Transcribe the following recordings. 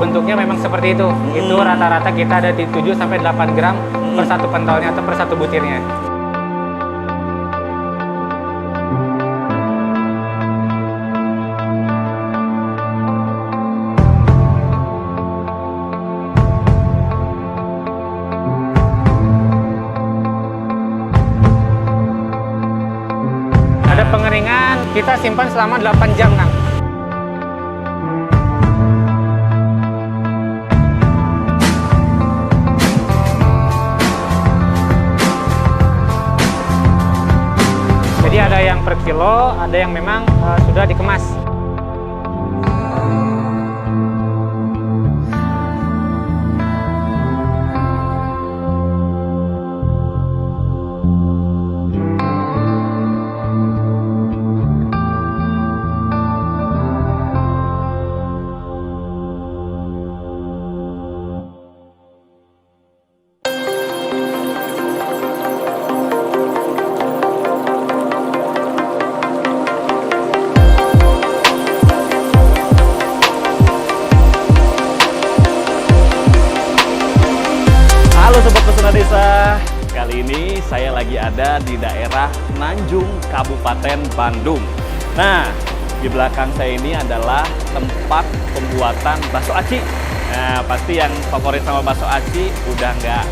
bentuknya memang seperti itu. Itu rata-rata kita ada di 7 sampai 8 gram per satu pentolnya atau per satu butirnya. Ada pengeringan, kita simpan selama 8 jam, Kang. Jadi ada yang per kilo, ada yang memang sudah dikemas. Halo Sobat Pesona Desa, kali ini saya lagi ada di daerah Nanjung, Kabupaten Bandung. Nah, di belakang saya ini adalah tempat pembuatan bakso aci. Nah, pasti yang favorit sama bakso aci udah nggak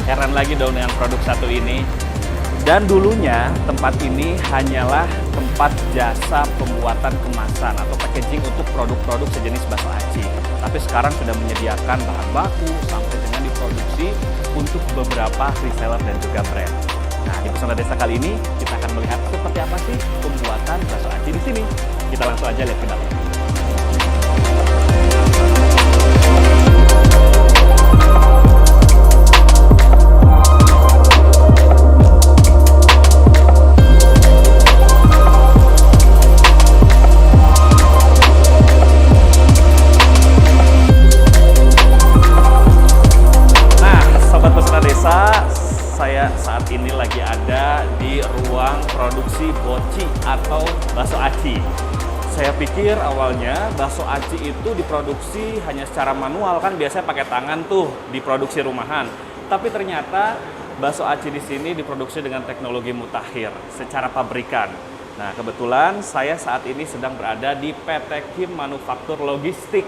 heran lagi dong dengan produk satu ini. Dan dulunya tempat ini hanyalah tempat jasa pembuatan kemasan atau packaging untuk produk-produk sejenis bakso aci. Tapi sekarang sudah menyediakan bahan baku sampai dengan diproduksi untuk beberapa reseller dan juga brand. Nah, di Pesona Desa kali ini kita akan melihat seperti apa sih pembuatan bakso aci di sini. Kita langsung aja lihat ke dalam. Saya saat ini lagi ada di ruang produksi boci atau bakso aci. Saya pikir awalnya bakso aci itu diproduksi hanya secara manual, kan biasanya pakai tangan tuh diproduksi rumahan. Tapi ternyata bakso aci di sini diproduksi dengan teknologi mutakhir secara pabrikan. Nah, kebetulan saya saat ini sedang berada di PT Kim Manufaktur Logistik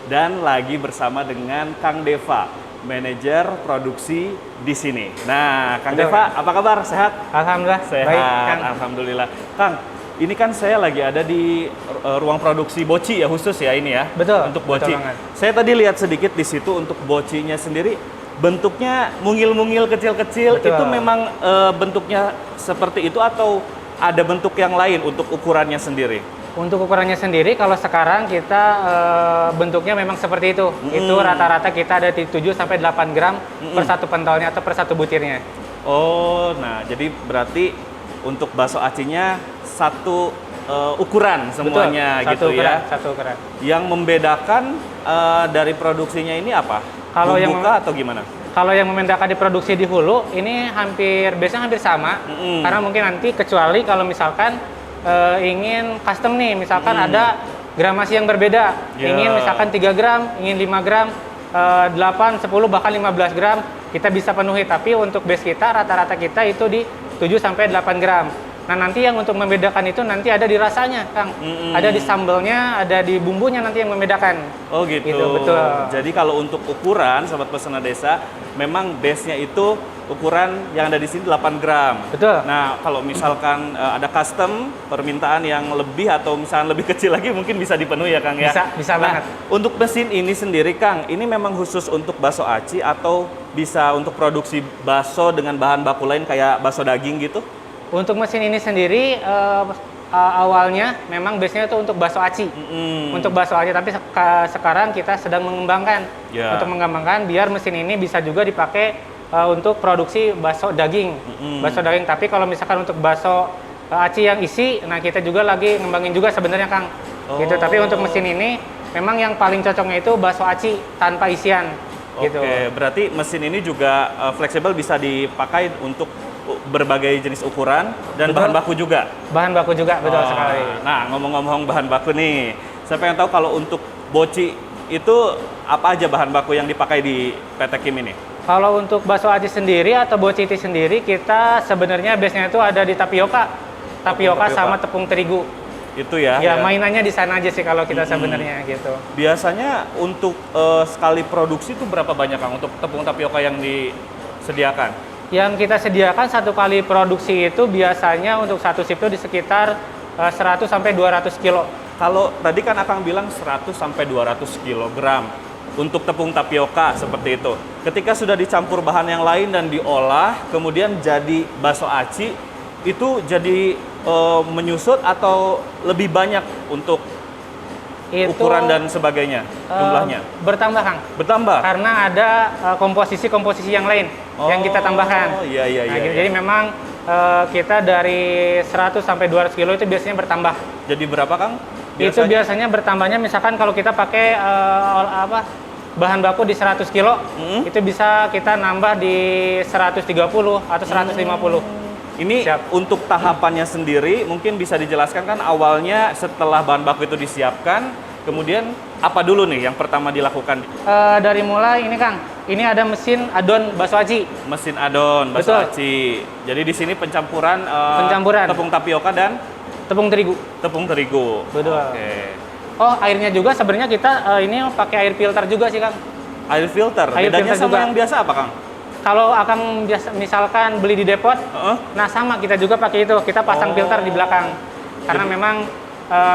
dan lagi bersama dengan Kang Deva, manajer produksi di sini. Nah, Kang Deva, apa kabar? Sehat? Alhamdulillah. Sehat. Baik, Kang. Alhamdulillah. Kang, ini kan saya lagi ada di ruang produksi boci ya, khusus ya ini ya. Betul. Untuk boci. Betul banget. Saya tadi lihat sedikit di situ untuk bocinya sendiri, bentuknya mungil-mungil kecil-kecil. Betul. Itu memang bentuknya seperti itu atau ada bentuk yang lain untuk ukurannya sendiri? Untuk ukurannya sendiri, kalau sekarang kita bentuknya memang seperti itu. Itu rata-rata kita ada di 7 sampai 8 gram per satu pentolnya atau per satu butirnya. Oh, nah jadi berarti untuk bakso acinya satu ukuran semuanya. Betul, gitu ukuran, ya. Satu ukuran. Yang membedakan dari produksinya ini apa? Kalau yang Bumbu kah atau gimana? Kalau yang membedakan diproduksi di hulu, ini biasanya hampir sama. Karena mungkin nanti kecuali kalau misalkan ingin custom nih, misalkan ada gramasi yang berbeda, ingin misalkan 3 gram, ingin 5 gram, 8, 10, bahkan 15 gram, kita bisa penuhi. Tapi untuk base kita, rata-rata kita itu di 7 sampai 8 gram. Nah, nanti yang untuk membedakan itu nanti ada di rasanya, Kang. Ada di sambelnya, ada di bumbunya nanti yang membedakan. Oh gitu. Betul. Jadi kalau untuk ukuran, Sobat Pesona Desa, memang base-nya itu ukuran yang ada di sini 8 gram. Betul. Nah, kalau misalkan ada custom permintaan yang lebih atau misalkan lebih kecil lagi mungkin bisa dipenuhi ya, Kang ya. Bisa banget. Untuk mesin ini sendiri, Kang, ini memang khusus untuk bakso aci atau bisa untuk produksi bakso dengan bahan baku lain kayak bakso daging gitu? Untuk mesin ini sendiri awalnya memang base-nya itu untuk bakso aci. Untuk bakso aci, tapi sekarang kita sedang mengembangkan. Untuk mengembangkan biar mesin ini bisa juga dipakai untuk produksi bakso daging. Bakso daging, tapi kalau misalkan untuk bakso aci yang isi, nah kita juga lagi ngembangin juga sebenarnya, Kang. Gitu. Tapi untuk mesin ini memang yang paling cocoknya itu bakso aci tanpa isian. Gitu. Oke, berarti mesin ini juga fleksibel, bisa dipakai untuk berbagai jenis ukuran dan bahan baku juga. Bahan baku juga, betul sekali. Nah, ngomong-ngomong bahan baku nih, saya pengen tahu kalau untuk boci itu apa aja bahan baku yang dipakai di PT Kim ini? Kalau untuk bakso aci sendiri atau bociti sendiri, kita sebenarnya base-nya itu ada di tapioka. Tapioka sama tepung terigu. Itu ya? Ya, mainannya di sana aja sih kalau kita sebenarnya gitu. Biasanya untuk sekali produksi itu berapa banyak Kang untuk tepung tapioka yang disediakan? Yang kita sediakan satu kali produksi itu biasanya untuk satu shift itu di sekitar 100 sampai 200 kilo. Kalau tadi kan Akang bilang 100 sampai 200 kilogram untuk tepung tapioka seperti itu. Ketika sudah dicampur bahan yang lain dan diolah, kemudian jadi bakso aci, itu jadi menyusut atau lebih banyak untuk Itu ukuran dan sebagainya jumlahnya? Bertambah, Kang. Bertambah? Karena ada komposisi-komposisi yang lain yang kita tambahkan. Oh, iya, iya, Nah, iya. gitu. Jadi memang kita dari 100 sampai 200 kilo itu biasanya bertambah. Jadi berapa Kang? Itu biasanya bertambahnya misalkan kalau kita pakai bahan baku di 100 kilo, itu bisa kita nambah di 130 atau 150. Ini Siap. untuk tahapannya sendiri mungkin bisa dijelaskan kan awalnya setelah bahan baku itu disiapkan, kemudian apa dulu nih yang pertama dilakukan? Dari mulai ini Kang, ini ada mesin adon bakso aci. Mesin adon bakso Betul. aci. Jadi di sini pencampuran tepung tapioka dan Tepung terigu. tepung terigu. Betul. Oke. Oh, airnya juga sebenarnya kita ini pakai air filter juga sih Kang. Air filter. Air Bedanya filter sama juga. yang biasa apa Kang? Kalau akan biasa misalkan beli di depot, nah sama kita juga pakai itu. Kita pasang filter di belakang. Karena memang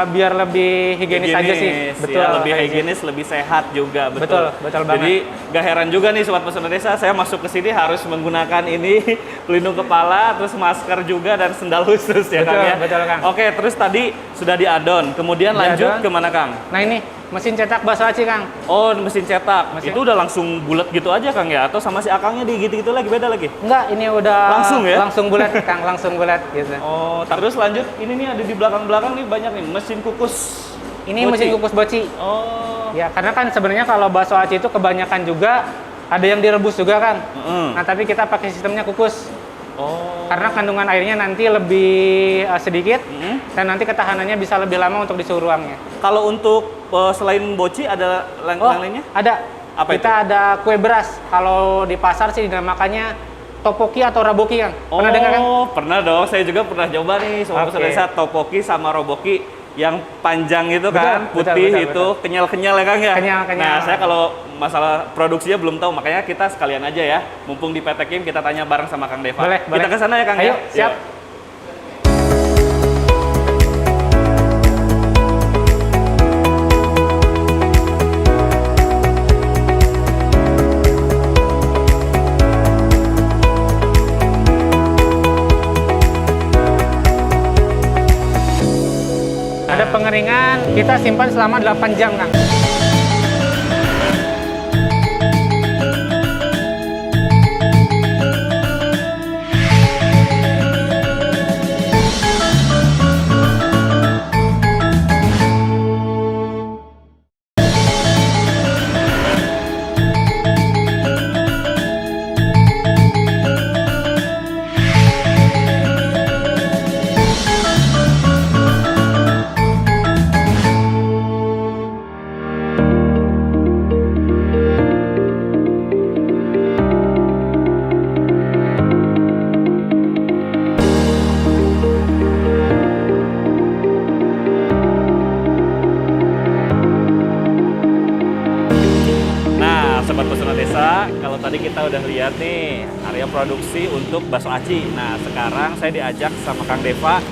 biar lebih higienis aja sih. Betul. Ya, lebih higienis, lebih sehat juga. Betul, betul banget. Jadi gak heran juga nih Sobat Pesona Desa, saya masuk ke sini harus menggunakan ini pelindung kepala, terus masker juga dan sendal khusus ya Betul, Kang ya. betul, Kang. Oke, terus tadi sudah diadon, kemudian lanjut Diadon. kemana Kang? Nah ini mesin cetak bakso aci Kang. Oh, mesin cetak. Mesin- Itu udah langsung bulat gitu aja Kang ya? Atau sama si akangnya gitu-gitu lagi, beda lagi? Enggak, ini udah Langsung ya? Langsung bulat Kang, langsung bulat gitu. Oh, terus lanjut, ini nih ada di belakang-belakang nih banyak nih mesin kukus. Ini boci. mesin kukus boci. Oh. Ya, karena kan sebenarnya kalau bakso aci itu kebanyakan juga ada yang direbus juga kan. Nah, tapi kita pakai sistemnya kukus. Oh. Karena kandungan airnya nanti lebih sedikit dan nanti ketahanannya bisa lebih lama untuk di suhu ruangnya. Kalau untuk selain boci ada yang lainnya? Ada. Apa kita ada kue beras. Kalau di pasar sih dinamakannya topoki atau raboki Kang. Pernah dengar kan? Oh, pernah dong. Saya juga pernah coba nih sama Oke. Pesona topoki sama roboki yang panjang itu Betul, kan, betul, putih betul, itu, betul. kenyal-kenyal ya Kang ya? Kenyal-kenyal. Nah, saya kalau masalah produksinya belum tahu, makanya kita sekalian aja ya. Mumpung di PT Kim, kita tanya bareng sama Kang Deva. Boleh, Kita boleh. ke sana ya Kang Ayo, ya? siap. Yuk. Ada pengeringan, kita simpan selama 8 jam Kang. Nah, Sobat Pesona Desa, kalau tadi kita udah lihat nih area produksi untuk bakso aci. Nah, sekarang saya diajak sama Kang Deva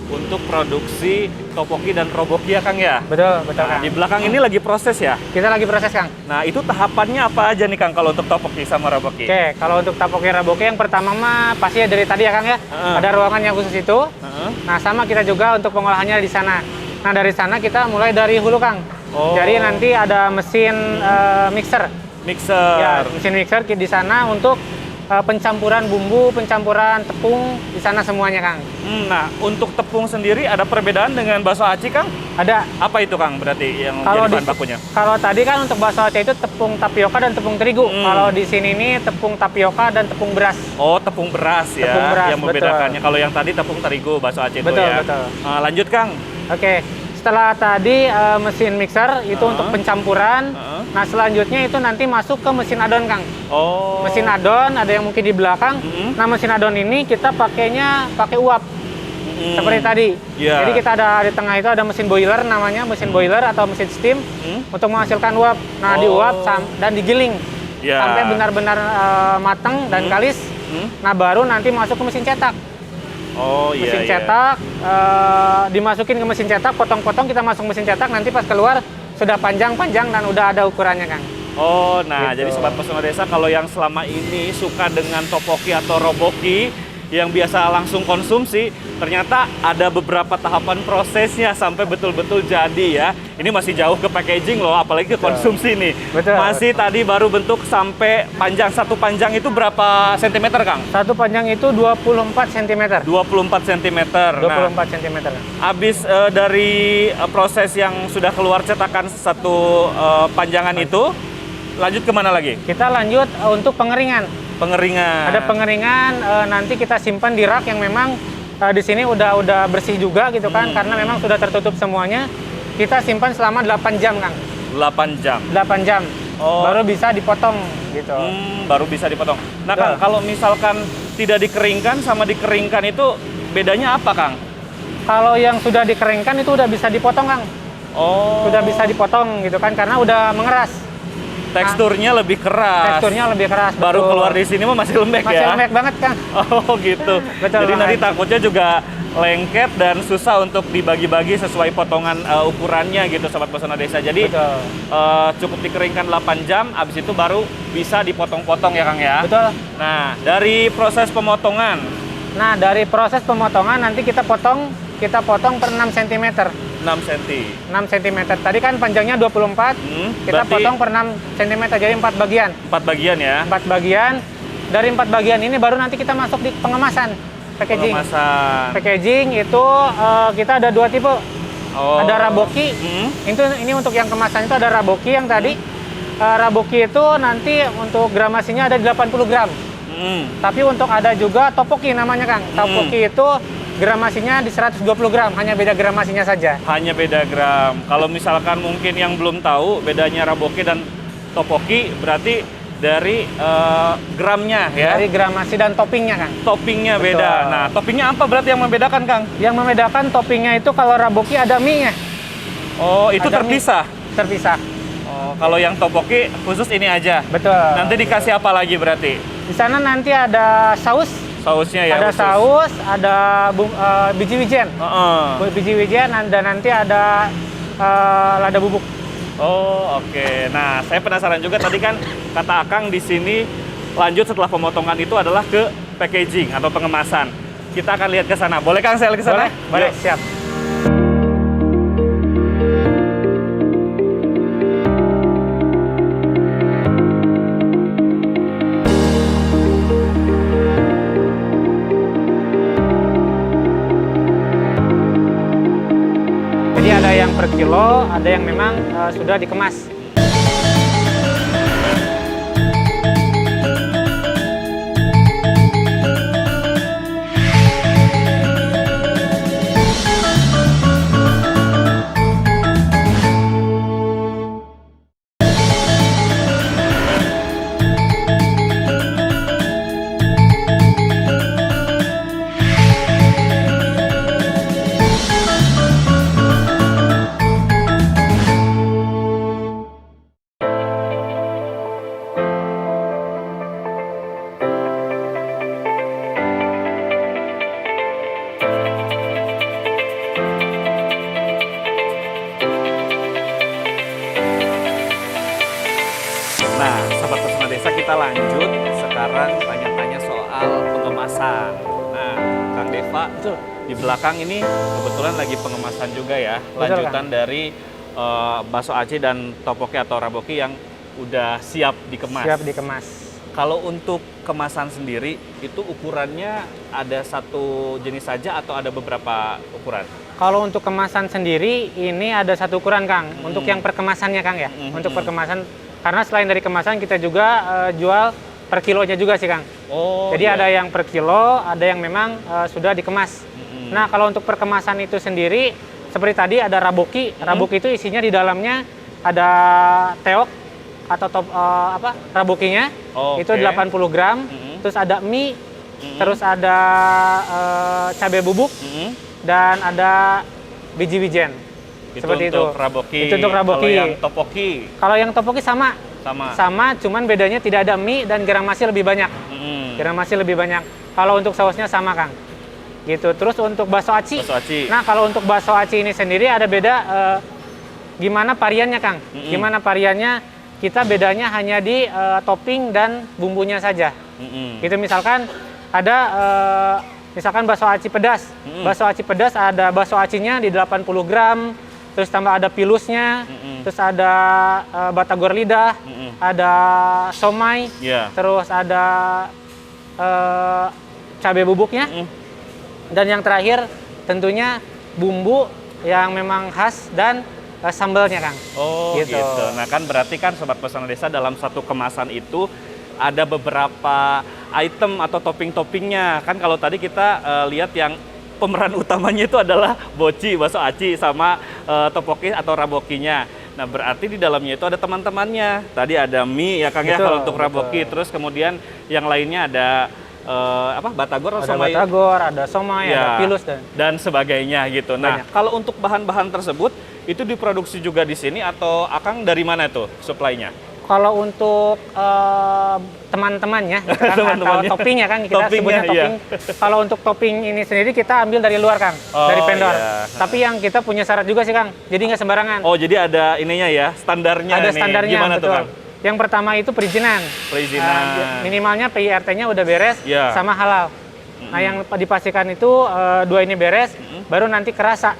untuk produksi topoki dan roboki ya Kang ya? Betul, betul Nah, Kang. di belakang ini lagi proses ya? Kita lagi proses Kang. Nah, itu tahapannya apa aja nih Kang kalau untuk topoki sama roboki? Oke, kalau untuk topoki raboki yang pertama mah pasti ya dari tadi ya Kang ya. Ada ruangan yang khusus itu. Heeh. Nah, sama kita juga untuk pengolahannya di sana. Nah, dari sana kita mulai dari hulu Kang. Oh. Jadi nanti ada mesin mixer. Mixer. Ya, mesin mixer di sana untuk pencampuran bumbu, pencampuran tepung di sana semuanya Kang. Nah, untuk tepung sendiri ada perbedaan dengan bakso aci Kang? Ada. Apa itu Kang berarti yang Kalau jadi di bahan bakunya? Kalau tadi kan untuk bakso aci itu tepung tapioka dan tepung terigu. Kalau di sini ini tepung tapioka dan tepung beras. Oh, tepung beras ya Tepung beras, yang membedakannya. Kalau yang tadi tepung terigu bakso aci itu Betul, ya. betul. Lanjut Kang. Oke. setelah tadi mesin mixer itu untuk pencampuran. Nah, selanjutnya itu nanti masuk ke mesin adon, Kang. Oh. Mesin adon ada yang mungkin di belakang. Nah, mesin adon ini kita pakainya pakai uap. Seperti tadi. Yeah. Jadi kita ada di tengah itu ada mesin boiler namanya, mesin boiler atau mesin steam untuk menghasilkan uap. Nah, diuap dan digiling sampai benar-benar matang dan kalis. Nah, baru nanti masuk ke mesin cetak. Oh, iya. Mesin cetak dimasukin ke mesin cetak, potong-potong kita masuk mesin cetak, nanti pas keluar sudah panjang-panjang dan udah ada ukurannya, Kang. Oh, nah Gitu. jadi Sobat Pesona Desa, kalau yang selama ini suka dengan topoki atau roboki yang biasa langsung konsumsi, ternyata ada beberapa tahapan prosesnya sampai betul-betul jadi ya. Ini masih jauh ke packaging loh, apalagi ke konsumsi nih. Betul. Masih tadi baru bentuk sampai panjang. Satu panjang itu berapa sentimeter, Kang? Satu panjang itu 24 cm. 24 cm. 24 cm. Habis dari proses yang sudah keluar cetakan satu panjangan itu, lanjut kemana lagi? Kita lanjut untuk pengeringan. Pengeringan. Ada pengeringan, nanti kita simpan di rak yang memang di sini udah bersih juga gitu kan, karena memang sudah tertutup semuanya. Kita simpan selama 8 jam, Kang. 8 jam. 8 jam. Oh. Baru bisa dipotong gitu. Baru bisa dipotong. Nah, Kang, kalau misalkan tidak dikeringkan sama dikeringkan itu bedanya apa, Kang? Kalau yang sudah dikeringkan itu udah bisa dipotong, Kang. Oh. Sudah bisa dipotong gitu kan, karena udah mengeras. Teksturnya lebih keras. Teksturnya lebih keras. Baru betul. keluar di sini mah masih lembek Masih ya. lembek banget, Kang. Oh, gitu. Betul Jadi banget. nanti takutnya juga lengket dan susah untuk dibagi-bagi sesuai potongan ukurannya gitu, Sobat Pesona Desa. Jadi Betul. cukup dikeringkan 8 jam, habis itu baru bisa dipotong-potong ya, Kang ya. Betul. Nah, dari proses pemotongan. Nah, dari proses pemotongan nanti kita potong per 6 cm. 6 cm. 6 cm. Tadi kan panjangnya 24, kita berarti potong per 6 cm, jadi 4 bagian. 4 bagian ya. 4 bagian. Dari 4 bagian ini baru nanti kita masuk di pengemasan, packaging. Pengemasan. Packaging itu kita ada 2 tipe. Oh. Ada raboki. Ini untuk yang kemasan itu ada raboki yang tadi. Raboki itu nanti untuk gramasinya ada 80 gram. Tapi untuk ada juga topoki namanya, Kang. Topoki itu gramasinya di 120 gram, hanya beda gramasinya saja. Hanya beda gram. Kalau misalkan mungkin yang belum tahu bedanya raboki dan topoki, berarti dari gramnya ya. Dari gramasi dan toppingnya, Kang. Toppingnya Betul. beda. Nah, toppingnya apa berarti yang membedakan, Kang? Yang membedakan toppingnya itu kalau raboki ada mie-nya. Oh, itu Ada terpisah. Terpisah. Oh, kalau yang topoki khusus ini aja. Betul. Nanti dikasih apa lagi berarti? Di sana nanti ada saus, Sausnya ya. ada khusus. saus, ada biji-wijen. Biji-wijen dan nanti ada lada bubuk. Oh, oke. Nah, saya penasaran juga tadi kan kata Akang di sini lanjut setelah pemotongan itu adalah ke packaging atau pengemasan. Kita akan lihat ke sana. Boleh, Kang, saya lihat ke sana? Boleh, Yuk. siap. Jadi ada yang per kilo, ada yang memang sudah dikemas. Nah, Sobat Pesona Desa, kita lanjut sekarang tanya-tanya soal pengemasan. Nah, Kang Deva, Betul. di belakang ini kebetulan lagi pengemasan juga ya. Betul, Lanjutan dari bakso aci dan topoki atau raboki yang udah siap dikemas. Siap dikemas. Kalau untuk kemasan sendiri, itu ukurannya ada satu jenis saja atau ada beberapa ukuran? Kalau untuk kemasan sendiri, ini ada satu ukuran, Kang. Untuk yang perkemasannya, Kang ya. Untuk perkemasan, karena selain dari kemasan, kita juga jual per kilonya juga sih, Kang. Oh, Jadi iya. ada yang per kilo, ada yang memang sudah dikemas. Nah, kalau untuk perkemasan itu sendiri, seperti tadi ada raboki. Raboki itu isinya di dalamnya ada teok atau rabokinya. Itu 80 gram. Terus ada mie, terus ada cabai bubuk, dan ada biji wijen. Seperti itu. Raboki. Itu untuk raboki. Kalau yang topoki? Kalau yang topoki sama, cuman bedanya tidak ada mie dan gramasi lebih banyak. Gramasi lebih banyak. Kalau untuk sausnya sama, Kang. Gitu. Terus untuk bakso aci. Nah, kalau untuk bakso aci ini sendiri ada beda gimana variannya, Kang? Gimana variannya? Kita bedanya hanya di topping dan bumbunya saja. Gitu, misalkan ada misalkan bakso aci pedas. Bakso aci pedas ada bakso acinya di 80 gram, terus tambah ada pilusnya, terus ada batagor lidah, ada somai, terus ada cabai bubuknya, dan yang terakhir tentunya bumbu yang memang khas dan sambalnya, Kang. Oh gitu. Nah kan berarti kan Sobat Pesona Desa dalam satu kemasan itu ada beberapa item atau topping-toppingnya. Kan kalau tadi kita lihat yang pemeran utamanya itu adalah boci, bakso aci, sama topoki atau rabokinya. Nah berarti di dalamnya itu ada teman-temannya. Tadi ada mie ya, Kang, ya, kalau untuk raboki. Terus kemudian yang lainnya ada batagor, ada batagor, ada somai, ada pilus dan sebagainya gitu. Nah, kalau untuk bahan-bahan tersebut itu diproduksi juga di sini atau Akang dari mana tuh supply-nya? Kalau untuk teman-temannya, atau toppingnya, Kang, kita sebutnya topping. Kalau untuk topping ini sendiri kita ambil dari luar, Kang, dari vendor. Tapi yang kita punya syarat juga sih, Kang. Jadi nggak sembarangan. Oh, jadi ada ininya ya, standarnya. Ada standarnya. Gimana betul. tuh, Kang? Yang pertama itu perizinan. Minimalnya PIRT-nya udah beres, sama halal. Nah, yang dipastikan itu dua ini beres, baru nanti kerasa.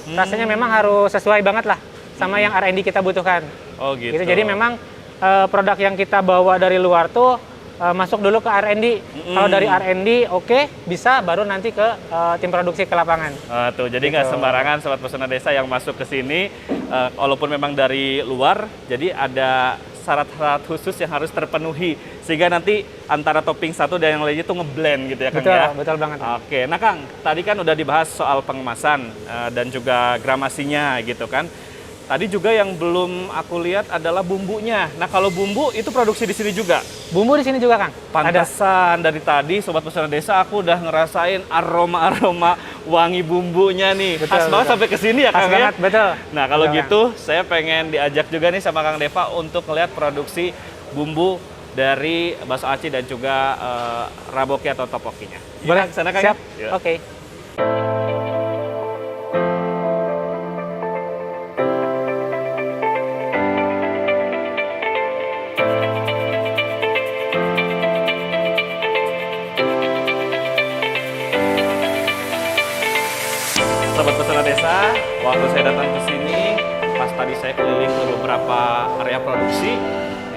Rasanya memang harus sesuai banget lah sama yang R&D kita butuhkan. Oh gitu. Jadi memang produk yang kita bawa dari luar tuh masuk dulu ke R&D. Kalau dari R&D oke, bisa baru nanti ke tim produksi ke lapangan. Tuh, jadi nggak sembarangan Sobat Pesona Desa yang masuk ke sini, walaupun memang dari luar, jadi ada syarat-syarat khusus yang harus terpenuhi sehingga nanti antara topping satu dan yang lainnya itu ngeblend gitu ya, Kang, ya. Betul banget. Oke, nah Kang, tadi kan udah dibahas soal pengemasan dan juga gramasinya gitu kan. Tadi juga yang belum aku lihat adalah bumbunya. Nah, kalau bumbu itu produksi di sini juga? Bumbu di sini juga, Kang. Pantesan dari tadi Sobat Pesona Desa aku udah ngerasain aroma-aroma wangi bumbunya nih. Khas banget sampai ke sini ya, Kang, ya? Betul. Nah, kalau gitu saya pengen diajak juga nih sama Kang Deva untuk melihat produksi bumbu dari bakso aci dan juga raboki atau topokinya. Boleh, sana, Kang? Siap. Ya? Oke. Sobat Pesona Desa, waktu saya datang ke sini, pas tadi saya keliling ke beberapa area produksi,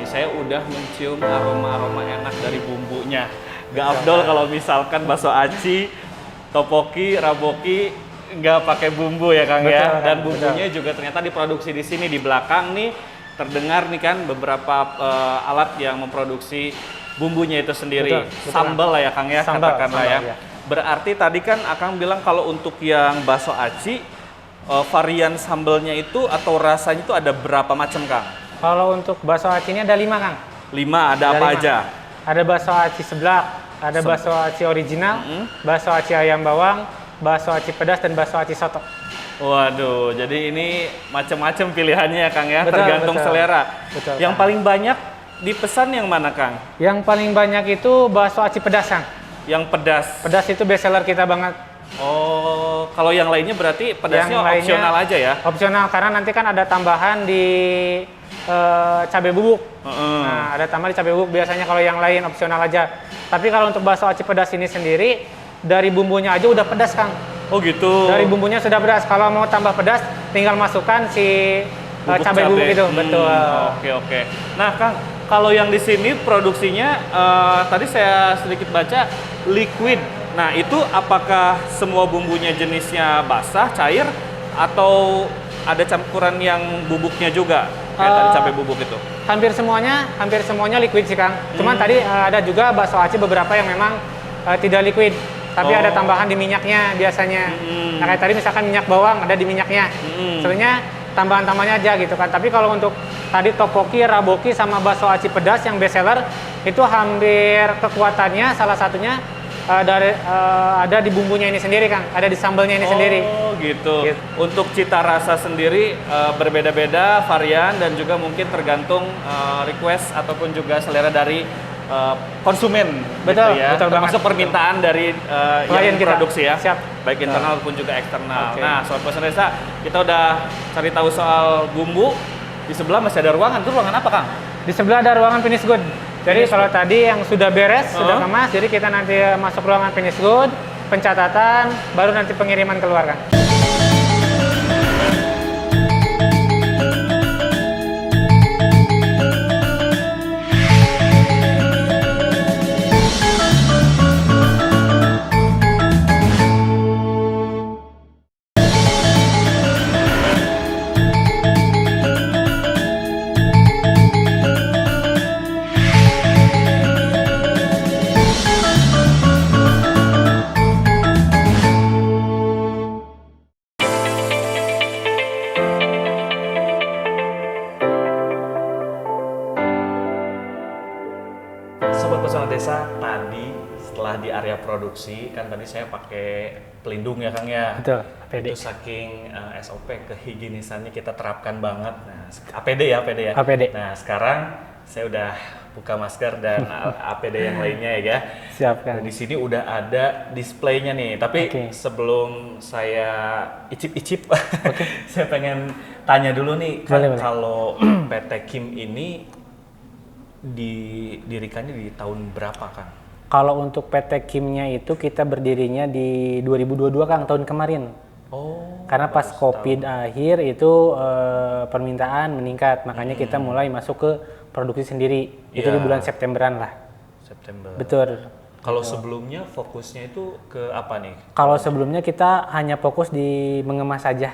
ini saya udah mencium aroma-aroma enak dari bumbunya. Gak afdol kalau misalkan bakso aci, topoki, raboki nggak pakai bumbu ya, Kang, ya. Dan bumbunya juga ternyata diproduksi di sini. Di belakang nih terdengar nih kan beberapa alat yang memproduksi bumbunya itu sendiri. Sambal lah ya, Kang, ya, katakanlah ya. Berarti tadi kan Akang bilang kalau untuk yang bakso aci, varian sambelnya itu atau rasanya itu ada berapa macam, Kang? Kalau untuk bakso aci ini ada 5, Kang. 5, ada apa aja? Ada bakso aci seblak, ada bakso aci original, bakso aci ayam bawang, bakso aci pedas, dan bakso aci soto. Waduh, jadi ini macam-macam pilihannya ya, Kang, ya, tergantung selera. Yang paling banyak dipesan yang mana, Kang? Yang paling banyak itu bakso aci pedas, Kang. Yang pedas. Pedas itu best seller kita banget. Oh, kalau yang lainnya berarti pedasnya opsional aja ya? Opsional, karena nanti kan ada tambahan di cabai bubuk. Nah, ada tambahan di cabai bubuk biasanya, kalau yang lain opsional aja. Tapi kalau untuk bakso aci pedas ini sendiri, dari bumbunya aja udah pedas, Kang. Oh gitu? Dari bumbunya sudah pedas. Kalau mau tambah pedas, tinggal masukkan si cabai bubuk itu. Betul. Oke. Nah, Kang, kalau yang di sini produksinya, tadi saya sedikit baca liquid. Nah, itu apakah semua bumbunya jenisnya basah, cair, atau ada campuran yang bubuknya juga? Kayak tadi cabai bubuk itu. Hampir semuanya liquid sih, Kang. Cuman tadi ada juga bakso aci beberapa yang memang tidak liquid. tapi ada tambahan di minyaknya biasanya. Nah kayak tadi misalkan minyak bawang ada di minyaknya. Sebenarnya tambahan-tambahannya aja gitu kan. Tapi kalau untuk tadi topoki, raboki sama bakso aci pedas yang best seller itu hampir kekuatannya salah satunya ada di bumbunya ini sendiri Kang, ada di sambalnya ini sendiri. Oh gitu. Untuk cita rasa sendiri berbeda-beda varian dan juga mungkin tergantung request ataupun juga selera dari konsumen. Betul, gitu ya. betul Termasuk banget. permintaan dari Klien yang kita. produksi ya. Siap. Baik internal maupun juga eksternal. Oke. Nah, Sobat Pesan Desa, kita udah cari tahu soal bumbu. Di sebelah masih ada ruangan. Itu ruangan apa, Kang? Di sebelah ada ruangan finish good. Jadi kalau tadi yang sudah beres, sudah kemas, jadi kita nanti masuk ruangan finish good, pencatatan, baru nanti pengiriman keluar Kang. Sobat Pesona Desa, tadi setelah di area produksi kan tadi saya pakai pelindung ya Kang ya. Betul, APD. Itu saking SOP kehigienisannya kita terapkan banget. Nah, APD ya. APD. Nah, sekarang saya udah buka masker dan APD yang lainnya ya. Siap Nah, Kang. di sini udah ada displaynya nih. Tapi sebelum saya icip-icip, saya pengen tanya dulu nih, kan Boleh. kalau PT Kim ini didirikannya di tahun berapa, Kang? Kalau untuk PT Kimnya itu kita berdirinya di 2022 Kang, tahun kemarin. Oh. Karena pas COVID akhir itu permintaan meningkat, makanya kita mulai masuk ke produksi sendiri. Itu di bulan Septemberan lah. September. Betul. Kalau sebelumnya fokusnya itu ke apa nih? Kalau sebelumnya kita hanya fokus di mengemas saja.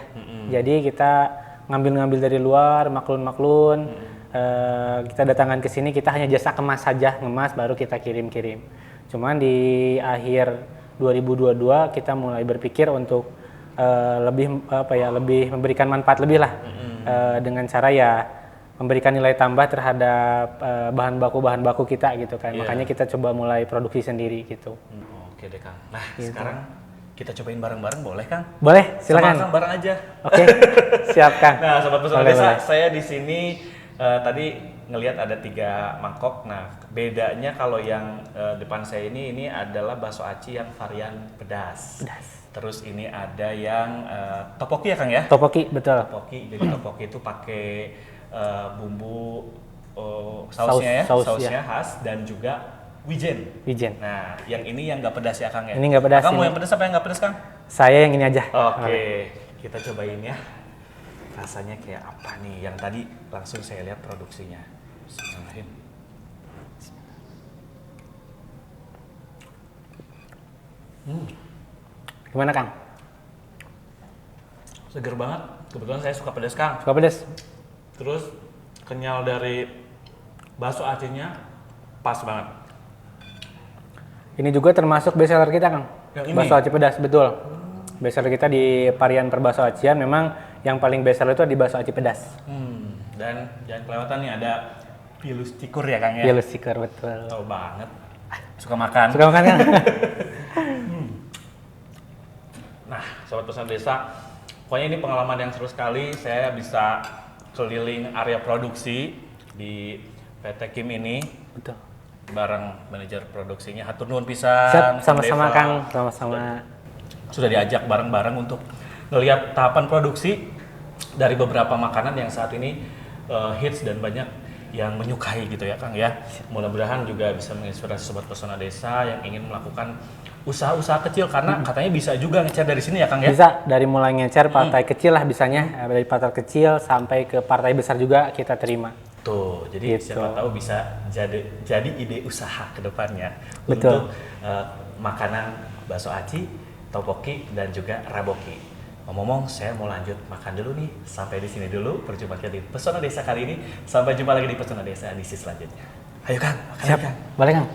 Jadi kita ngambil-ngambil dari luar, maklun-maklun. Kita datangkan ke sini, kita hanya jasa kemas saja, ngemas baru kita kirim-kirim. Cuman di akhir 2022 kita mulai berpikir untuk lebih memberikan manfaat lebih lah, dengan cara ya memberikan nilai tambah terhadap bahan baku kita gitu kan. Makanya kita coba mulai produksi sendiri gitu. Oke deh Kang. Nah sekarang kita cobain bareng-bareng boleh Kang? Boleh, silakan. Sama Kang bareng aja. Oke, siap Kang. Nah Sobat Pesona Boleh, Desa, boleh. saya di sini tadi ngelihat ada 3 mangkok. Nah bedanya kalau yang depan saya ini adalah bakso aci yang varian pedas. Terus ini ada yang topoki ya Kang ya? Topoki, betul. Topoki, jadi topoki itu pakai bumbu sausnya ya, sausnya khas dan juga wijen. Nah, yang ini yang nggak pedas ya Kang ya? Ini nggak pedas. Kamu ini. yang pedas apa yang nggak pedas Kang? Saya yang ini aja. Oke, kita cobain ya. Rasanya kayak apa nih? Yang tadi langsung saya lihat produksinya. Bismillahirrahmanirrahim. Gimana Kang? Seger banget. Kebetulan saya suka pedas Kang. Suka pedas? Terus kenyal dari bakso acinya pas banget. Ini juga termasuk best seller kita Kang. Yang ini? Bakso aci pedas, betul. Best seller kita di varian perbakso acian memang yang paling best seller itu di bakso aci pedas. Dan jangan kelewatan nih ada pilus cikur ya Kang ya? Pilus cikur, betul. Tahu banget. Suka makan. Suka makan Kang? Nah, Sobat Pesona Desa, pokoknya ini pengalaman yang seru sekali. Saya bisa keliling area produksi di PT Kim ini. Betul. Bareng manajer produksinya. Hatur nuhun pisan. Siap, Kang sama-sama Deva. Kang, sama-sama. Sudah diajak bareng-bareng untuk ngelihat tahapan produksi dari beberapa makanan yang saat ini hits dan banyak yang menyukai gitu ya Kang ya. Mudah-mudahan juga bisa menginspirasi Sobat Pesona Desa yang ingin melakukan usaha-usaha kecil karena katanya bisa juga ngecer dari sini ya Kang ya. Bisa, dari mulai ngecer partai kecil lah bisanya, dari partai kecil sampai ke partai besar juga kita terima. Tuh, jadi Gitu. siapa tahu bisa jadi ide usaha ke depannya Betul. untuk makanan bakso aci, topoki dan juga raboki. Ngomong-ngomong, saya mau lanjut makan dulu nih. Sampai di sini dulu perjumpaan kita di Pesona Desa kali ini. Sampai jumpa lagi di Pesona Desa edisi selanjutnya. Ayo Kang, makan Siap, Kang. boleh Kang?